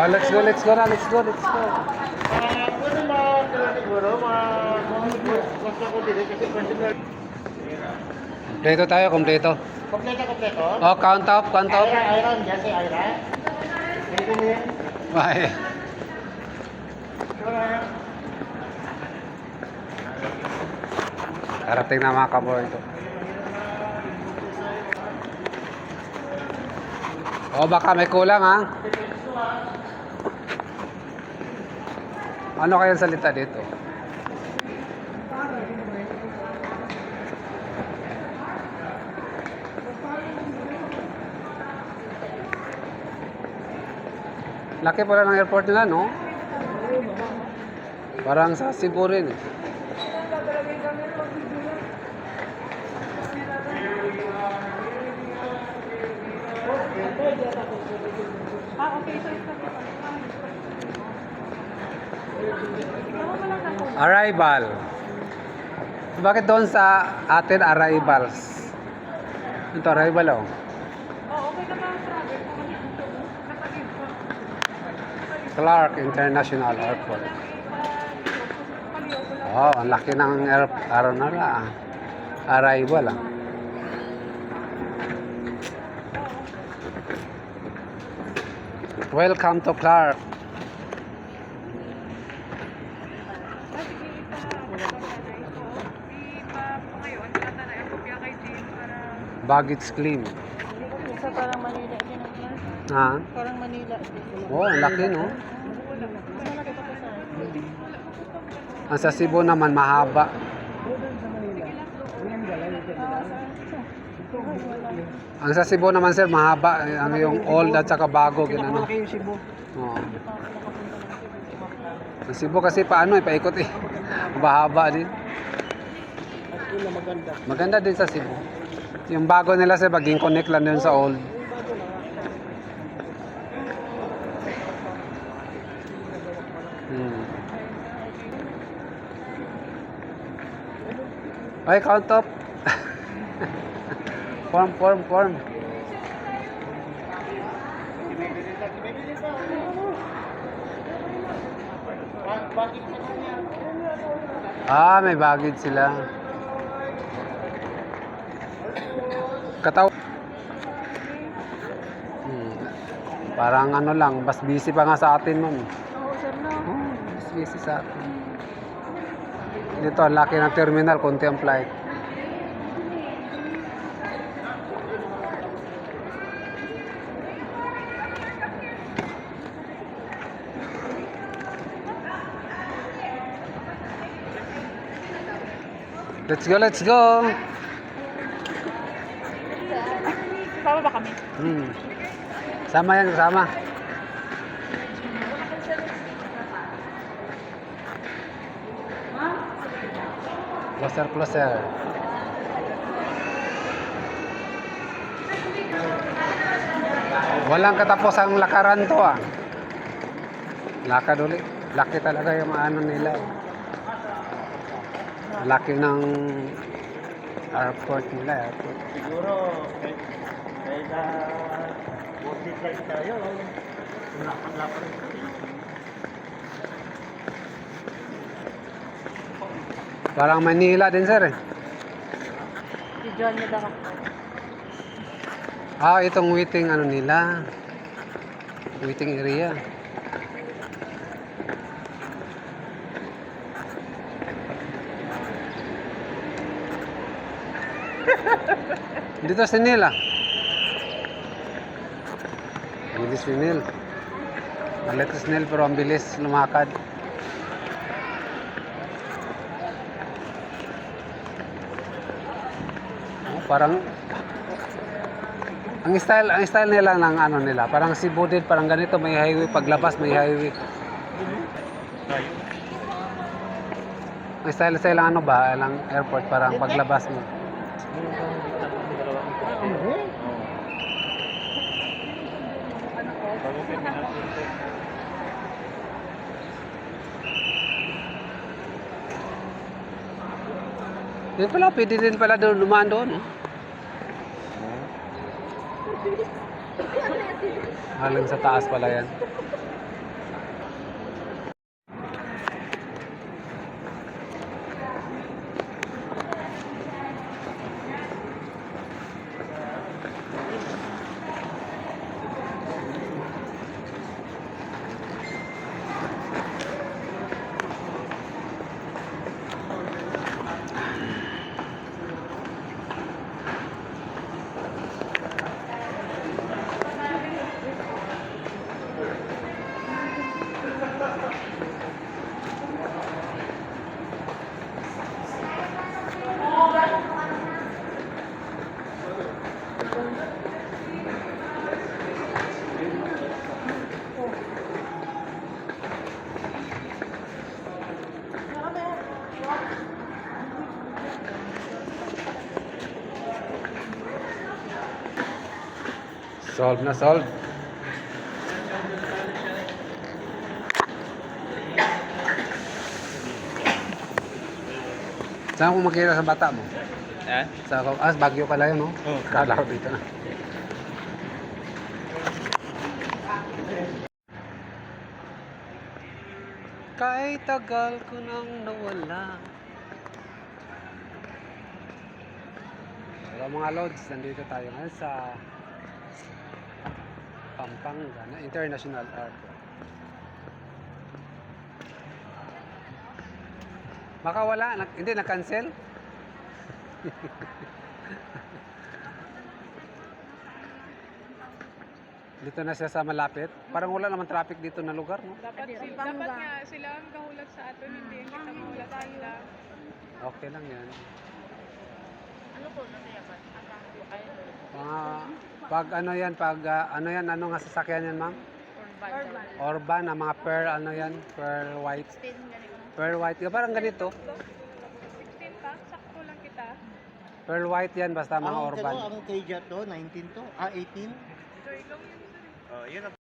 Oh, let's go na, let's go. Pwede siguro, gusto ko din kasi personal. Kompleto tayo, kompleto. Kompleto? Oh, count up. Iron, yes, Iron. Pwede niya. Bye. Darating na mga kaboy ito. Oh, baka may kulang ha. Ano kayang salita dito? Laki pala ng airport nila, no? Parang sa Cebu rin eh. Arrival. Bakit doon sa atin arrivals? Ito arrival oh. Clark International Airport. Oh, ang laki ng arrival ah. Welcome to Clark. Baggage claim. Isa parang Manila din. Ha? Parang Manila. Oh, ang laki no? Malaki pa po sa akin. Ang sa Cebu naman mahaba. Ang sa Cebu naman sir mahaba. Ang yung old at saka bago. Ginano. Malaki yung Cebu. Oh. Ang Cebu kasi paano eh, paikot eh. Mahaba din. Maganda. Maganda din sa Cebu. Yung bago nila sir, maging connect lang din sa old. Ay, count up. Form. Ah, may baggage sila. Kataw. Parang ano lang, mas busy pa nga sa atin ma'am. Oo, sir, no? Oh, mas busy sa atin. Dito, ang laki ng terminal, konti ang flight. Let's go. Sama ba kami? Sama yan, sama. Closer. Walang katapos ang lakaran to ah. Lakad ulit. Laki talaga yung ano nila. Laki ng airport nila. Siguro, kahit na worth it tayo, lapan. Parang Manila din sir eh. Si John na daw. Ah, itong waiting ano nila. Waiting area. Dito si Neil ah. Bilis si Neil. Malit si Neil pero ang bilis lumakad. Oh, parang ang style nila ng ano nila, parang Cebu din, parang ganito, may highway paglabas, may highway. Ang style lang ano ba, lang airport parang paglabas mo. Yun pala, pwede din pala doon, lumaan doon. Haling sa taas pala yan. Solve na solve. Saan ko makita sa bata mo? Eh? Sa Baguio pala yun, no? Oo. Kala ko dito na. Kahit tagal ko nang nawala. Hello mga Lods, nandito tayo ngayon sa Pampanga na International Airport. Baka wala, hindi na-cancel. Dito na siya sa malapit. Parang wala naman traffic dito na lugar, no? Dapat nga sila ang kahulat sa atin, hindi ang kita mahulat sa kanila. Okay lang yan. Ano po na yaman? Mga, pag ano yan, ano nga sasakyan yan, ma'am? Orban, na mga pearl, ano yan, pearl white. Pearl white, parang ganito. 16 pa, sakto lang kita. Pearl white yan, basta mga Ang Orban. ang Teja to, 19 to, 18. Joy lang yun. Yun ang